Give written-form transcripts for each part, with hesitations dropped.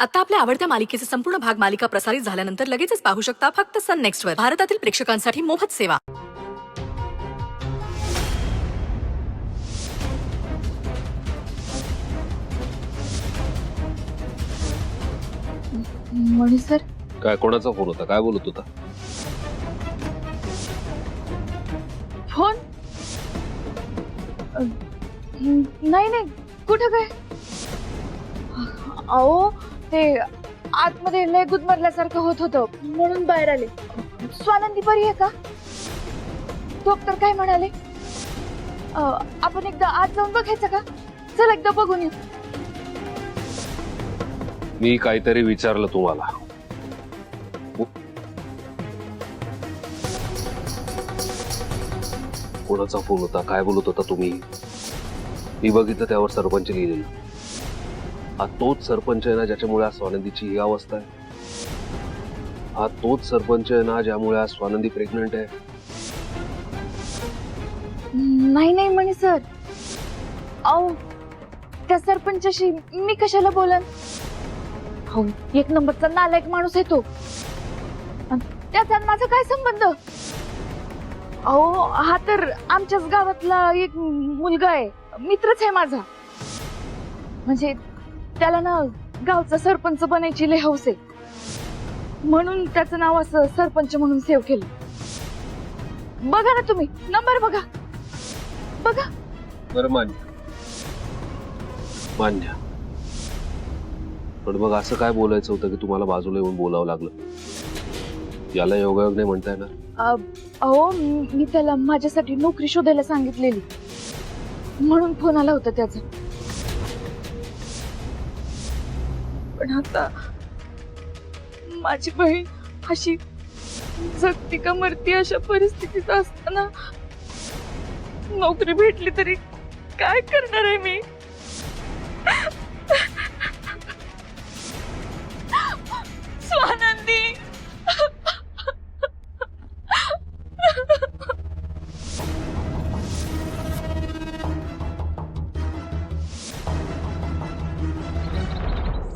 आता आपल्या आवडत्या मालिकेचे संपूर्ण भाग मालिका प्रसारित झाल्यानंतर लगेचच पाहू शकता फक्त सन नेक्स्ट वर. भारतातील प्रेक्षकांसाठी मोफत सेवा. मणी सर, काय कोणाचा फोन होता? काय बोलत होता? फोन नाही नाही, कुठं काय? अहो ते आतमध्ये लय गुदमरल्यासारखं होत होतं म्हणून बाहेर आले. स्वानंदी बरी आहे का? डॉक्टर काय म्हणाले? आपण एकदा आत जाऊन बघायचं का? चल एकदा बघून येऊ. मी काहीतरी विचारलं तुम्हाला. कोणाचा फोन होता? काय बोलत होता तुम्ही? मी बघितलं त्यावर सरपंच लिहिलेलं. हा तोच सरपंच आहे ना ज्याच्यामुळे आज स्वानंदीची ही अवस्था आहे? हा तोच सरपंच आहे ना ज्यामुळे आज स्वानंदी प्रेग्नंट आहे? नाही नाही मणी सर, अहो त्या सरपंचाशी मी कशाला बोलन? हो, एक नंबरचा नालायक माणूस आहे तो. त्याचा माझा काय संबंध? अहो हा तर आमच्याच गावातला एक मुलगा आहे, मित्रच आहे माझा. म्हणजे त्याला ना गावचा सरपंच बनायची लय हौस आहे, म्हणून त्याचं नाव असं सरपंच म्हणून सेव्ह केलं. बघा ना तुम्ही, नंबर बघा बघा. बरं मान्य मान्य, पण मग असं काय बोलायचं होतं की तुम्हाला बाजूला येऊन बोलावं लागलं? याला योगायोग नाही म्हणताय ना? अहो मी त्याला माझ्यासाठी नोकरी शोधायला सांगितलेली, म्हणून फोन आला होता त्याचा. पण आता माझी बहीण अशी जगती का मरती अशा परिस्थितीत असताना नोकरी भेटली तरी काय करणार आहे मी? स्वानंदी,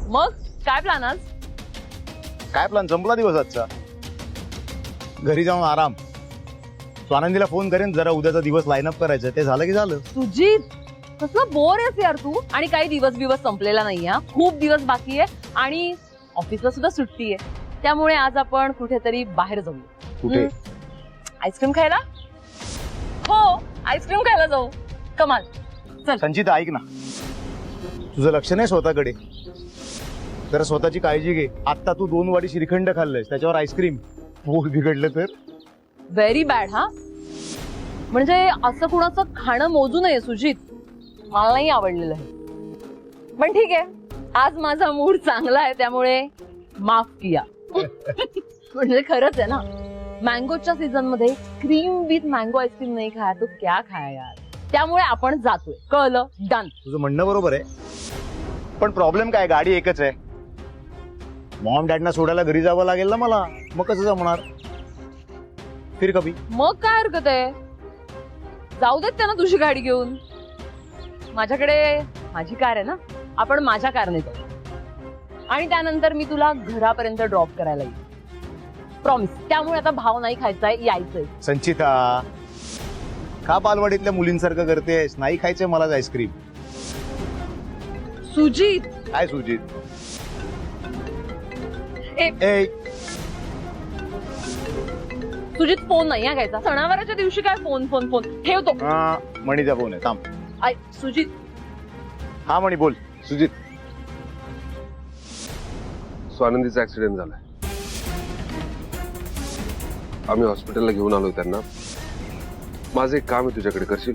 मग काय प्लॅन आज? काय प्लॅन? संपला दिवस आजचा. घरी जाऊन आराम. स्वानंदीला फोन करेन, जरा उद्याचा दिवस लाईन अप करायचं. ते झालं की झालं. सुजित, कसला बोर आहेस यार तू. आणि काही दिवस संपलेला नाही हा, खूप दिवस बाकी आहे आणि ऑफिसला सुद्धा सुट्टी आहे. त्यामुळे आज आपण कुठेतरी बाहेर जाऊ. कुठे? आईस्क्रीम खायला. हो, आईस्क्रीम खायला जाऊ. कमाल. चल. संचिता ऐक ना, तुझं लक्ष नाही स्वतःकडे. जरा स्वतःची काळजी घे. आता तू 2 वाटी श्रीखंड खाल्लंयस, त्याच्यावर आईस्क्रीम. पोट बिघडलं तर? व्हेरी बॅड हा. म्हणजे असं कुणाचं खाणं मोजू नये सुजित. मला नाही आवडलेलं आहे. पण ठीक आहे, आज माझा मूड चांगला आहे त्यामुळे माफ किया. म्हणजे खरंच आहे ना, मँगोच्या सीझन मध्ये क्रीम विथ मँगो आईस्क्रीम नाही खाया तो क्या खाया यार. त्यामुळे आपण जातोय, कळलं? डन. तुझं म्हणणं बरोबर आहे, पण प्रॉब्लेम काय? गाडी एकच आहे. मॉम डॅडना सोडायला घरी जावं लागेल ना मला. मग कसं जमणार? फिर कभी. मग काय हरकत आहे, जाऊ देत त्यांना तुझी गाडी घेऊन. माझ्याकडे माझी कार आहे ना, आपण माझ्या कारने जाऊ. आणि त्यानंतर मी तुला घरापर्यंत ड्रॉप करायला येईल. प्रॉमिस. त्यामुळे आता भाव नाही खायचाय, यायचंय. संचिता, का बालवाडीतल्या मुलींसारखं करतेस? नाही खायचंय मला आईस्क्रीम. सुजित. काय सुजित? ए, सुजित फोन नाही हा घ्यायचा. सणावाराच्या दिवशी काय फोन फोन फोन ठेवतो. मणीचा फोन आहे, थांब. सुजित. हा मणी बोल. सुजित, स्वानंदीचा ऍक्सिडेंट झालाय. आम्ही हॉस्पिटलला घेऊन आलोय त्यांना. माझं एक काम आहे तुझ्याकडे, करशील?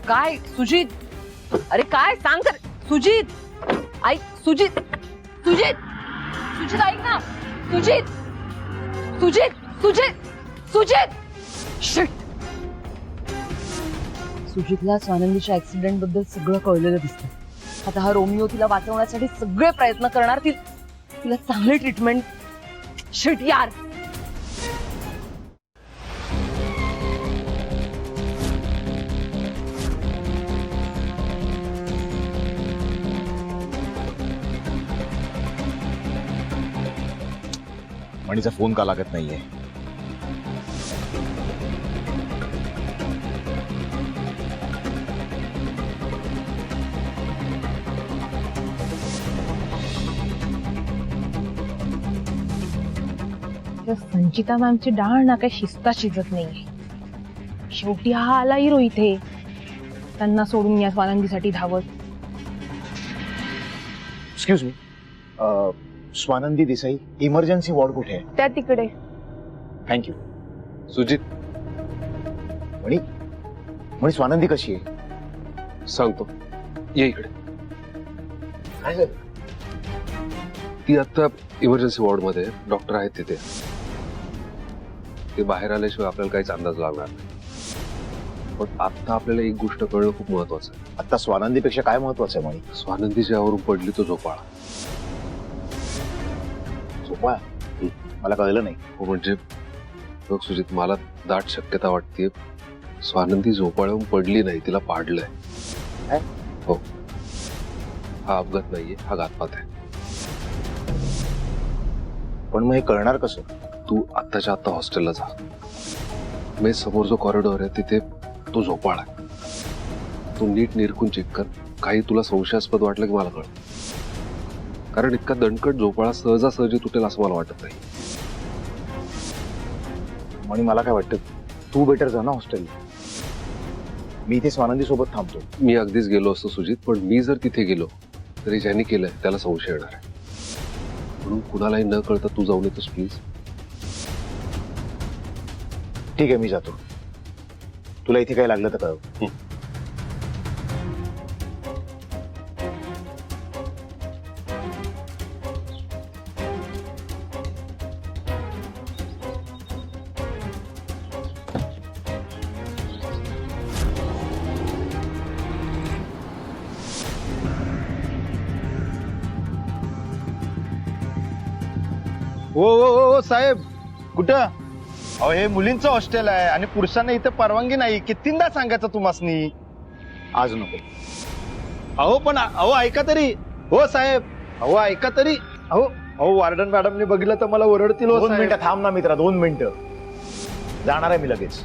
काय सुजित? अरे काय सांग तर. सुजित ऐक. सुजित सुजित सुजित ऐक ना. सुजित सुजित सुजित सुजित. शिट. सुजितला स्वानंदीच्या ऍक्सिडेंट बद्दल सगळं कळलेलं दिसतं. आता हा रोमिओ तिला वाचवण्यासाठी सगळे प्रयत्न करणार. तिला चांगली ट्रीटमेंट. शिट यार. म्हणीचा फोन का लागत नाहीये? त्या संचिता मॅमची डाळ ना काही शिस्ता शिजत नाहीये. शेवटी हा आला हिरो इथे, त्यांना सोडून या स्वानंदीसाठी धावत. Excuse me, Swanandi Desai, emergency ward कुठे आहे? त्या तिकडे. थँक्यू. सुजित, म्हणी स्वानंदी कशी आहे? सांगतो, ये इकडे. काय झालं? ती आता इमर्जन्सी वॉर्ड मध्ये डॉक्टर आहेत तिथे. ते बाहेर आल्याशिवाय आपल्याला काहीच अंदाज लागणार नाही. पण आता आपल्याला एक गोष्ट कळणं खूप महत्वाचं आहे. आता स्वानंदीपेक्षा काय महत्वाचं आहे म्हणी? स्वानंदी ज्यावरून पडली तो झोपाळा. झोपाळा? मला कळलं नाही. हो म्हणजे बघ सुजित, मला दाट शक्यता वाटते स्वानंदी झोपाळ्याहून पडली नाही, तिला पाडलंय. काय? हो, हा अपघात नाहीये, हा घातपात आहे. पण मग हे कळणार कसं? तू आत्ताच्या आत्ता हॉस्टेलला जा. मेस समोर जो कॉरिडॉर आहे तिथे तो झोपाळा आहे. तू नीट निरखून चेक कर. काही तुला संशयास्पद वाटलं की मला कळ, कारण इतका दणकट झोपाळा सहजासहजी तुटेल असं मला वाटत नाही. म्हणी मला काय वाटतं, तू बेटर जा ना हॉस्टेलला. मी इथे स्वानंदी सोबत थांबतो. मी अगदीच गेलो असतो सुजित, पण मी जर तिथे गेलो तरी ज्यांनी केलंय त्याला संशय येणार आहे. म्हणून कुणालाही न कळता तू जाऊन येतोस प्लीज. ठीक आहे, मी जातो. तुला इथे काय लागलं तर कळव. ओ साहेब, कुठं? अहो हे मुलींचं हॉस्टेल आहे आणि पुरुषांना इथे परवानगी नाही. कितींदा सांगायचं तुम्हासनी? आज नको. अहो पण अहो ऐका तरी. हो साहेब, अहो ऐका तरी. अहो वार्डन मॅडमने बघितलं तर मला ओरडतील. हो 2 साहेब. मिनिटं थांब ना मित्रा, 2 मिनिटं. जाणार आहे मी लगेच.